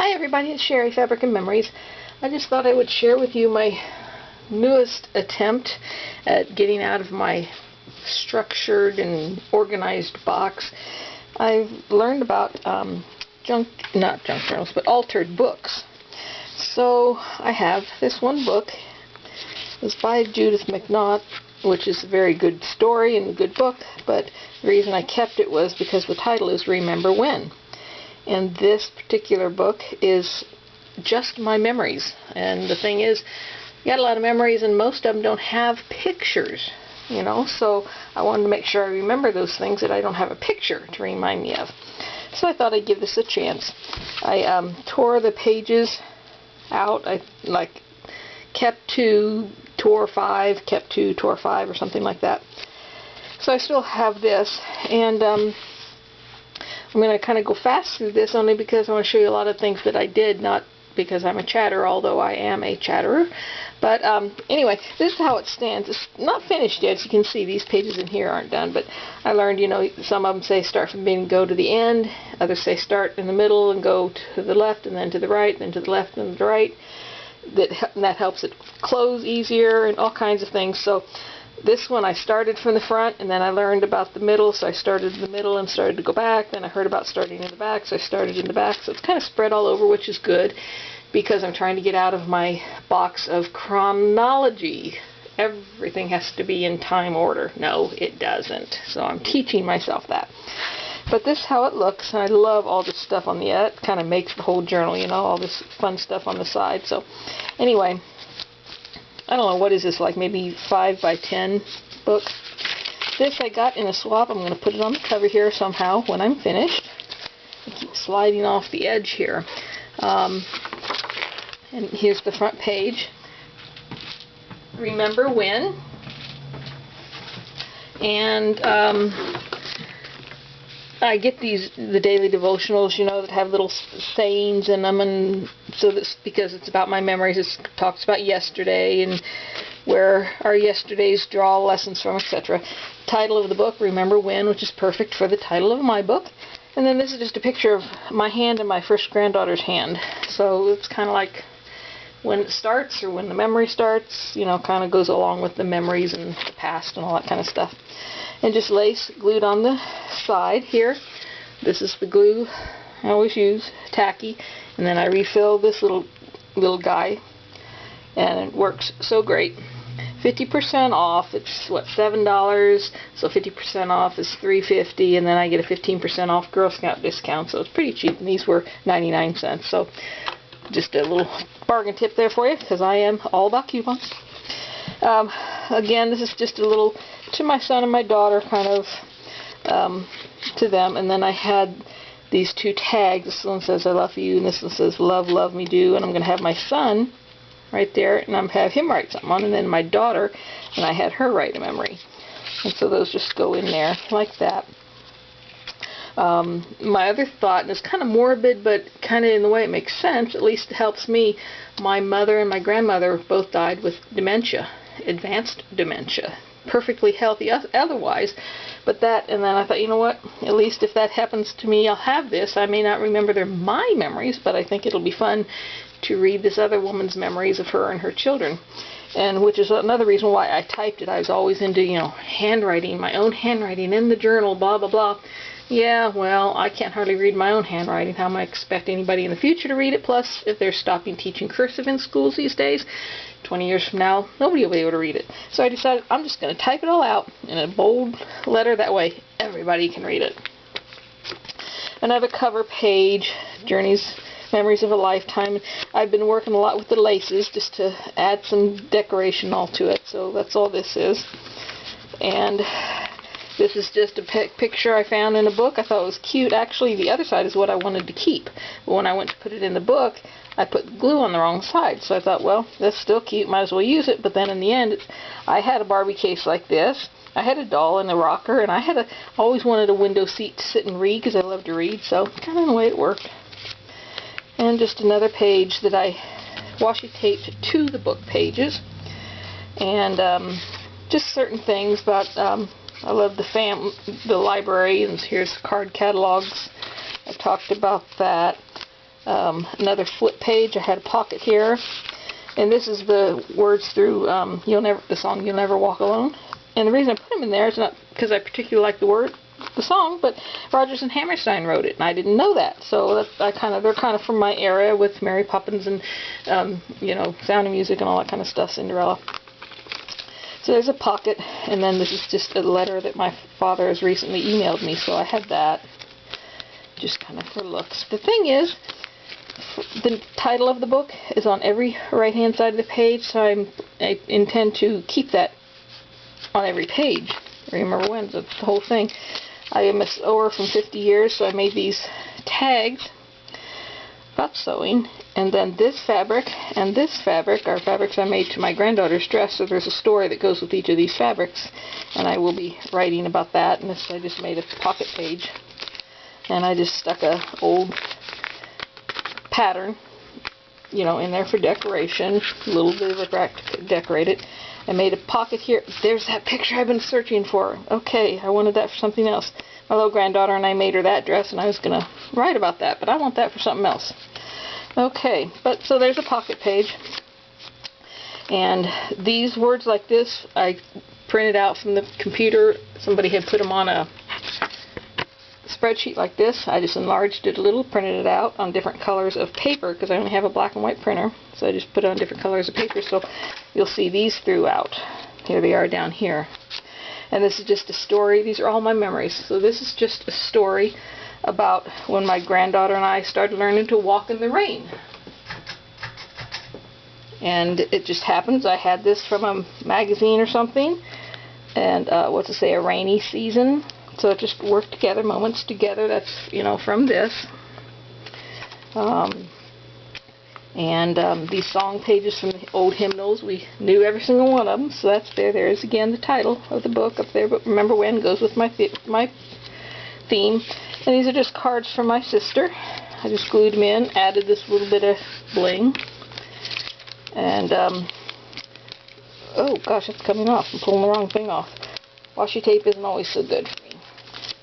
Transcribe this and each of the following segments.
Hi everybody, it's Sherry, Fabric and Memories. I just thought I would share with you my newest attempt at getting out of my structured and organized box. I've learned about not junk journals, but altered books. So I have this one book. It was by Judith McNaught, which is a very good story and a good book, but the reason I kept it was because the title is Remember When. And this particular book is just my memories. And the thing is, you got a lot of memories and most of them don't have pictures, you know, so I wanted to make sure I remember those things that I don't have a picture to remind me of. So I thought I'd give this a chance. I tore the pages out. I kept 2, tore 5, kept 2, tore 5, or something like that. So I still have this, and I'm going to kind of go fast through this only because I want to show you a lot of things that I did, not because I'm a chatterer, although I am a chatterer. But anyway, this is how it stands. It's not finished yet. As you can see, these pages in here aren't done, but I learned, you know, some of them say start from the beginning and go to the end. Others say start in the middle and go to the left and then to the right, then to the left and the right. That helps it close easier and all kinds of things. So this one I started from the front, and then I learned about the middle, so I started in the middle and started to go back. Then I heard about starting in the back, so I started in the back. So it's kind of spread all over, which is good because I'm trying to get out of my box of chronology. Everything has to be in time order. No, it doesn't. So I'm teaching myself that. But this is how it looks, and I love all this stuff on the end. It kind of makes the whole journal, you know, all this fun stuff on the side. So anyway, I don't know, what is this, like maybe 5 by 10 book? This I got in a swap. I'm going to put it on the cover here somehow when I'm finished. I keep sliding off the edge here. And here's the front page. Remember When. And I get the daily devotionals, you know, that have little sayings in them, and so that's because it's about my memories. It talks about yesterday and where our yesterdays draw lessons from, etc. Title of the book, Remember When, which is perfect for the title of my book. And then this is just a picture of my hand and my first granddaughter's hand. So it's kind of like when it starts or when the memory starts, you know, kind of goes along with the memories and the past and all that kind of stuff. And just lace glued on the side here. This is the glue I always use, tacky, and then I refill this little guy, and it works so great. 50% off. It's what, $7, so 50% off is $3.50, and then I get a 15% off Girl Scout discount, so it's pretty cheap. And these were 99 cents. So just a little bargain tip there for you, because I am all about coupons. Again, this is just a little to my son and my daughter, kind of to them. And then I had these 2 tags. This one says I love you, and this one says love, love me do. And I'm going to have my son right there, and I'm have him write something on, and then my daughter, and I had her write a memory. And so those just go in there like that. My other thought, and it's kind of morbid, but kind of in the way it makes sense, at least it helps me. My mother and my grandmother both died with dementia, advanced dementia, perfectly healthy otherwise, but that, and then I thought, you know what, at least if that happens to me, I'll have this. I may not remember my memories, but I think it'll be fun to read this other woman's memories of her and her children. And which is another reason why I typed it. I was always into, you know, handwriting, my own handwriting in the journal, blah, blah, blah. Yeah, well, I can't hardly read my own handwriting. How am I expect anybody in the future to read it? Plus, if they're stopping teaching cursive in schools these days, 20 years from now, nobody will be able to read it. So I decided I'm just going to type it all out in a bold letter. That way, everybody can read it. Another cover page, Journeys, Memories of a Lifetime. I've been working a lot with the laces just to add some decoration all to it. So that's all this is. And this is just a picture I found in a book. I thought it was cute. Actually, the other side is what I wanted to keep. But when I went to put it in the book, I put glue on the wrong side. So I thought, well, that's still cute. Might as well use it. But then in the end, I had a Barbie case like this. I had a doll and a rocker. And I always wanted a window seat to sit and read because I love to read. So kind of in the way it worked. And just another page that I washi taped to the book pages. And just certain things about... I love the library, and here's card catalogs. I talked about that. Another flip page. I had a pocket here. And this is the words through the song "You'll Never Walk Alone." And the reason I put them in there is not because I particularly like the song, but Rodgers and Hammerstein wrote it, and I didn't know that. So they're kind of from my era with Mary Poppins and Sound of Music and all that kind of stuff, Cinderella. So there's a pocket, and then this is just a letter that my father has recently emailed me, so I had that just kind of for looks. The thing is, the title of the book is on every right-hand side of the page, so I intend to keep that on every page. Remember when? The whole thing. I am a sewer from 50 years, so I made these tags about sewing, and then this fabric and this fabric are fabrics I made to my granddaughter's dress, so there's a story that goes with each of these fabrics, and I will be writing about that. And this I just made a pocket page, and I just stuck a old pattern, in there for decoration, a little bit of a rack to decorate it. I made a pocket here. There's that picture I've been searching for. Okay, I wanted that for something else. My little granddaughter and I made her that dress, and I was going to write about that, but I want that for something else. Okay, so there's a pocket page. And these words like this, I printed out from the computer. Somebody had put them on a spreadsheet like this. I just enlarged it a little, printed it out on different colors of paper because I only have a black and white printer, so I just put it on different colors of paper, so you'll see these throughout. Here they are down here. And this is just a story. These are all my memories. So this is just a story about when my granddaughter and I started learning to walk in the rain. And it just happens I had this from a magazine or something, and a rainy season. So it just worked together, moments together. That's, from this. These song pages from the old hymnals, we knew every single one of them. So that's there. There's again the title of the book up there. But remember when goes with my theme. And these are just cards from my sister. I just glued them in, added this little bit of bling. And, oh gosh, it's coming off. I'm pulling the wrong thing off. Washi tape isn't always so good for me.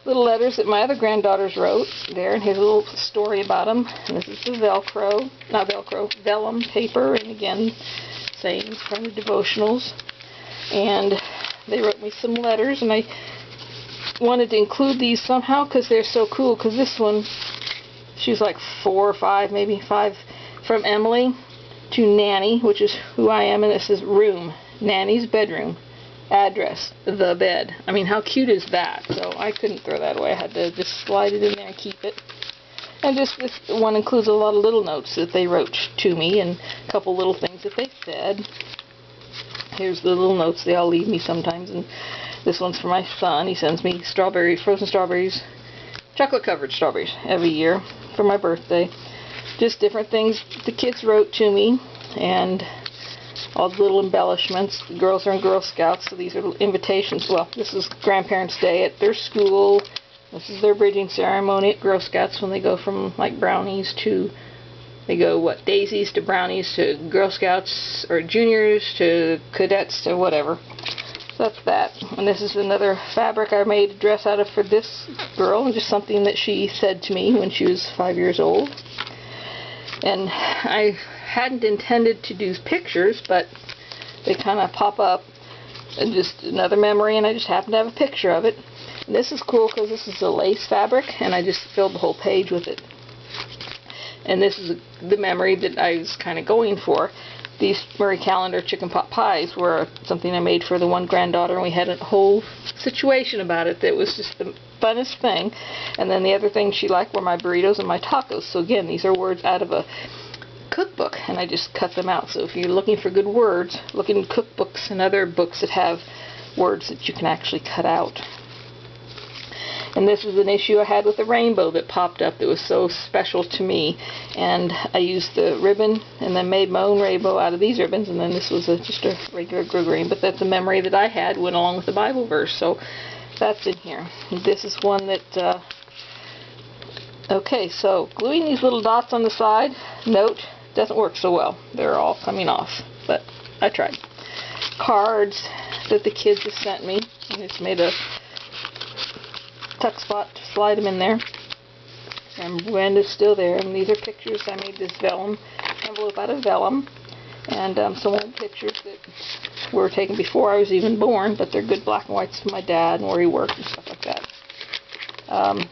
Little letters that my other granddaughters wrote there, and here's a little story about them. And this is the vellum paper, and again, sayings from the devotionals. And they wrote me some letters, and I wanted to include these somehow because they're so cool. Because this one, she's like 4 or 5, maybe 5, from Emily to Nanny, which is who I am, and this is room, Nanny's bedroom. Address, the bed. I mean, how cute is that? So I couldn't throw that away. I had to just slide it in there and keep it. And just this one includes a lot of little notes that they wrote to me and a couple little things that they said. Here's the little notes they all leave me sometimes. And this one's for my son. He sends me frozen strawberries, chocolate-covered strawberries every year for my birthday. Just different things the kids wrote to me, and all the little embellishments. The girls are in Girl Scouts, so these are invitations. Well, this is Grandparents' Day at their school. This is their bridging ceremony at Girl Scouts when they go from like brownies to, daisies to brownies to Girl Scouts, or juniors to cadets to whatever. So that's that. And this is another fabric I made a dress out of for this girl, and just something that she said to me when she was 5 years old. And I hadn't intended to do pictures, but they kind of pop up, and just another memory, and I just happen to have a picture of it. And this is cool because this is a lace fabric, and I just filled the whole page with it. And this is the memory that I was kind of going for. These Murray Calendar chicken pot pies were something I made for the one granddaughter, and we had a whole situation about it that was just the funnest thing. And then the other thing she liked were my burritos and my tacos. So again, these are words out of a cookbook, and I just cut them out. So if you're looking for good words, look in cookbooks and other books that have words that you can actually cut out. And this is an issue I had with the rainbow that popped up that was so special to me, and I used the ribbon and then made my own rainbow out of these ribbons, and then this was just a regular green, but that's a memory that I had, went along with the Bible verse, so that's in here. This is one that okay, so gluing these little dots on the side, note, doesn't work so well. They're all coming off, but I tried. Cards that the kids have sent me, and it's made a tuck spot to slide them in there. Remember when is still there. And these are pictures. I made this vellum envelope out of vellum. And some old pictures that were taken before I was even born, but they're good black and whites of my dad and where he worked and stuff like that.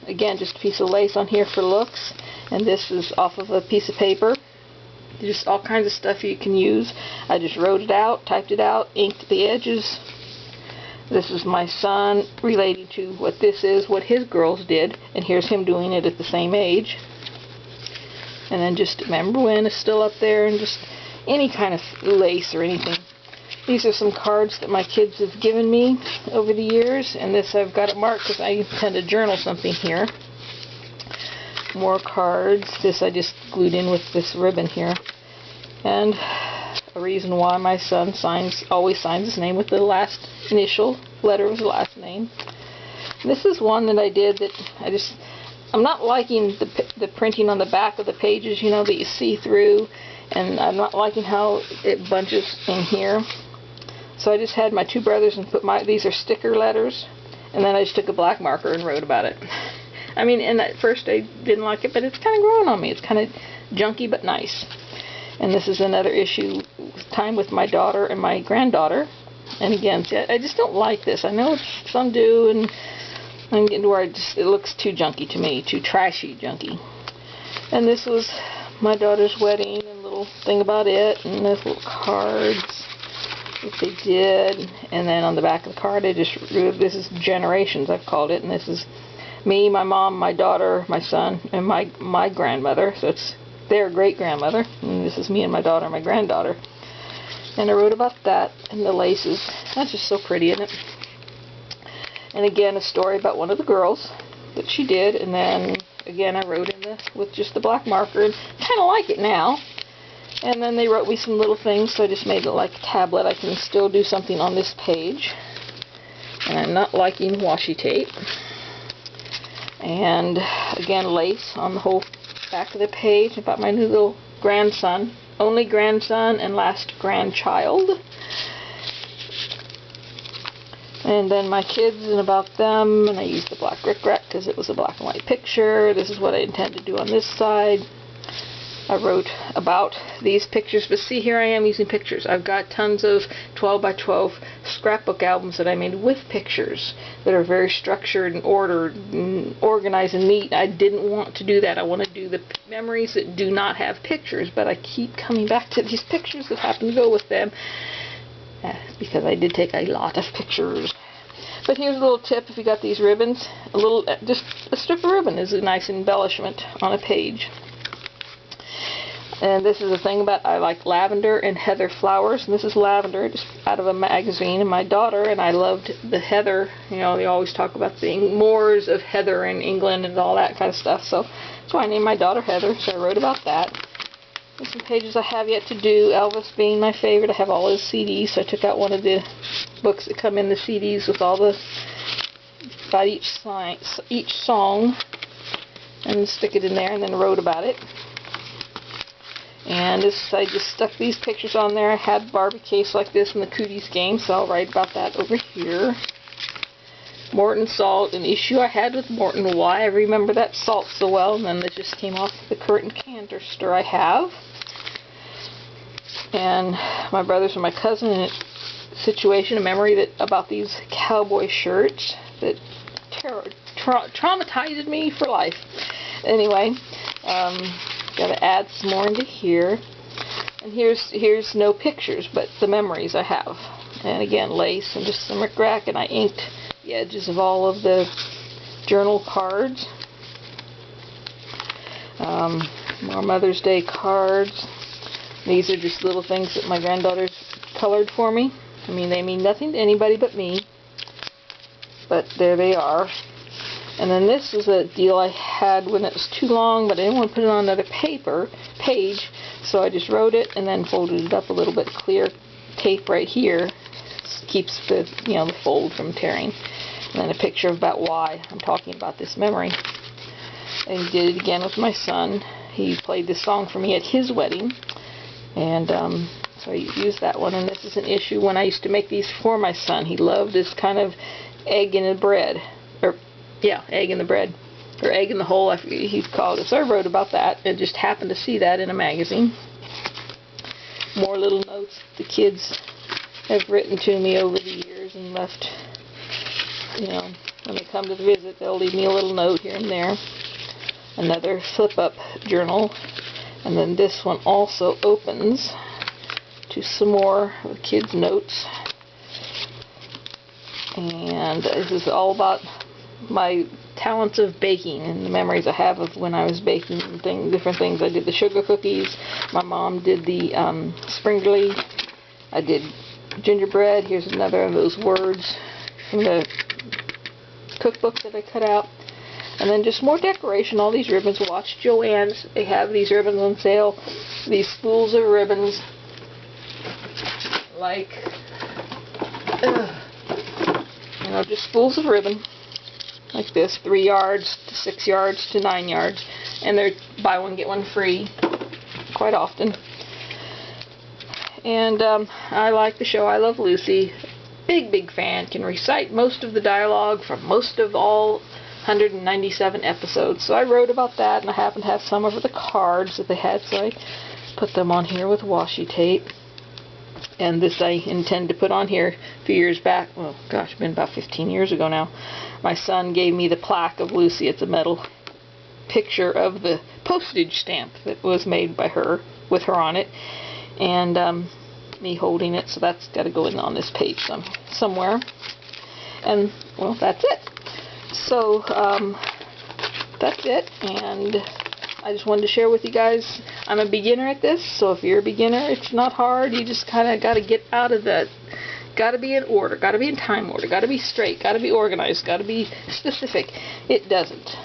Again, just a piece of lace on here for looks. And this is off of a piece of paper. Just all kinds of stuff you can use. I just wrote it out, typed it out, inked the edges. This is my son relating to what this is, what his girls did, and here's him doing it at the same age. And then just Remember When is still up there, and just any kind of lace or anything. These are some cards that my kids have given me over the years, and this I've got it marked because I intend to journal something here. More cards. This I just glued in with this ribbon here. And a reason why my son always signs his name with the last initial letter of his last name. This is one that I did that I'm not liking the printing on the back of the pages, you know, that you see through, and I'm not liking how it bunches in here. So I just had my two brothers and these are sticker letters, and then I just took a black marker and wrote about it. I mean, and at first I didn't like it, but it's kind of growing on me. It's kind of junky but nice. And this is another issue, time with my daughter and my granddaughter. And again, see, I just don't like this. I know some do, and I'm getting to where it looks too junky to me, too trashy junky. And this was my daughter's wedding, and a little thing about it, and those little cards that they did. And then on the back of the card, this is generations, I've called it, and this is me, my mom, my daughter, my son, and my grandmother. So it's their great-grandmother, and this is me and my daughter and my granddaughter. And I wrote about that and the laces. That's just so pretty, isn't it? And again, a story about one of the girls that she did, and then again I wrote with just the black marker, and kind of like it now. And then they wrote me some little things, so I just made it like a tablet. I can still do something on this page. And I'm not liking washi tape. And again, lace on the whole back of the page about my new little grandson, only grandson and last grandchild. And then my kids and about them, and I used the black rickrack because it was a black and white picture. This is what I intend to do on this side. I wrote about these pictures, but see, here I am using pictures. I've got tons of 12 by 12 scrapbook albums that I made with pictures that are very structured and ordered and organized and neat. I didn't want to do that. I want to do the memories that do not have pictures, but I keep coming back to these pictures that happen to go with them because I did take a lot of pictures. But here's a little tip: if you got these ribbons, just a strip of ribbon is a nice embellishment on a page. And this is a thing about, I like lavender and heather flowers. And this is lavender, just out of a magazine. And my daughter and I loved the heather. You know, they always talk about the moors of heather in England and all that kind of stuff. So I named my daughter Heather, so I wrote about that. There's some pages I have yet to do, Elvis being my favorite. I have all his CDs, so I took out one of the books that come in the CDs with all about each song, and stick it in there, and then wrote about it. And I just stuck these pictures on there. I had Barbie case like this in the Cooties game, so I'll write about that over here. Morton salt, an issue I had with Morton. Why I remember that salt so well, and then it just came off the current canister I have. And my brothers and my cousin in a situation, a memory about these cowboy shirts that traumatized me for life. Anyway, got to add some more into here. And here's no pictures, but the memories I have. And again, lace and just some rickrack, and I inked the edges of all of the journal cards. More Mother's Day cards. These are just little things that my granddaughters colored for me. I mean, they mean nothing to anybody but me. But there they are. And then this is a deal I had when it was too long, but I didn't want to put it on another page, so I just wrote it and then folded it up a little bit. Clear tape right here keeps the fold from tearing. And then a picture about why I'm talking about this memory. And did it again with my son. He played this song for me at his wedding, and so I used that one. And this is an issue when I used to make these for my son. He loved this kind of egg in the bread. Yeah, egg in the bread. or egg in the hole, I forget he called it. So I wrote about that and just happened to see that in a magazine. More little notes the kids have written to me over the years and left, you know, when they come to visit, they'll leave me a little note here and there. Another flip-up journal. And then this one also opens to some more of the kids' notes. And this is all about my talents of baking and the memories I have of when I was baking different things. I did the sugar cookies. My mom did the springly. I did gingerbread. Here's another of those words from the cookbook that I cut out. And then just more decoration. All these ribbons. Watch Joann's. They have these ribbons on sale. These spools of ribbons. Like, you know, just spools of ribbon. Like this. 3 yards to 6 yards to 9 yards. And they're buy one, get one free. Quite often. And I like the show I Love Lucy. Big fan. Can recite most of the dialogue from most of all 197 episodes. So I wrote about that, and I happen to have some of the cards that they had, so I put them on here with washi tape. And this I intend to put on here a few years back. Well, gosh, it's been about 15 years ago now. My son gave me the plaque of Lucy. It's a metal picture of the postage stamp that was made by her, with her on it. And me holding it, so that's got to go in on this page somewhere. And, well, that's it. So, that's it, and I just wanted to share with you guys. I'm a beginner at this, so if you're a beginner, it's not hard. You just kind of got to get out of that. Got to be in order, got to be in time order, got to be straight, got to be organized, got to be specific. It doesn't.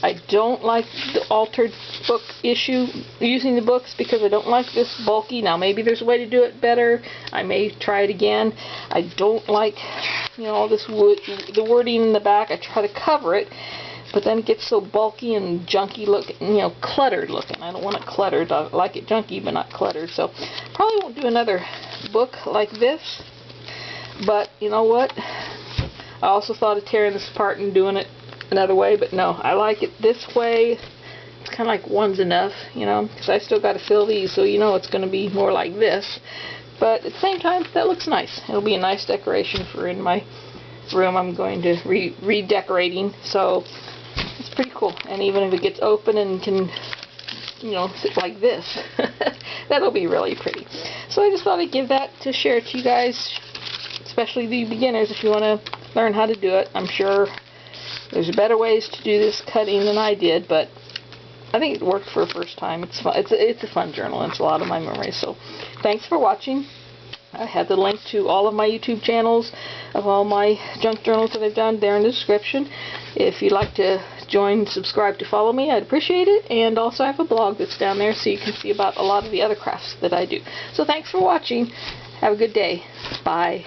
I don't like the altered book issue, using the books, because I don't like this bulky. Now maybe there's a way to do it better. I may try it again. I don't like, you know, all this the wording in the back. I try to cover it, but then it gets so bulky and junky looking, you know, cluttered looking. I don't want it cluttered. I like it junky, but not cluttered. So probably won't do another book like this. But you know what? I also thought of tearing this apart and doing it another way, but no, I like it this way. It's kind of like one's enough, you know, because I still got to fill these, so you know it's going to be more like this. But at the same time, that looks nice. It'll be a nice decoration for in my room. I'm going to redecorating, so it's pretty cool. And even if it gets open and can, you know, sit like this, that'll be really pretty. So I just thought I'd give that to share to you guys, especially the beginners, if you want to learn how to do it. I'm sure there's better ways to do this cutting than I did, but I think it worked for a first time. It's fun. It's a fun journal, and it's a lot of my memories. So thanks for watching. I have the link to all of my YouTube channels of all my junk journals that I've done there in the description. If you'd like to subscribe to follow me, I'd appreciate it. And also I have a blog that's down there, so you can see about a lot of the other crafts that I do. So thanks for watching. Have a good day. Bye.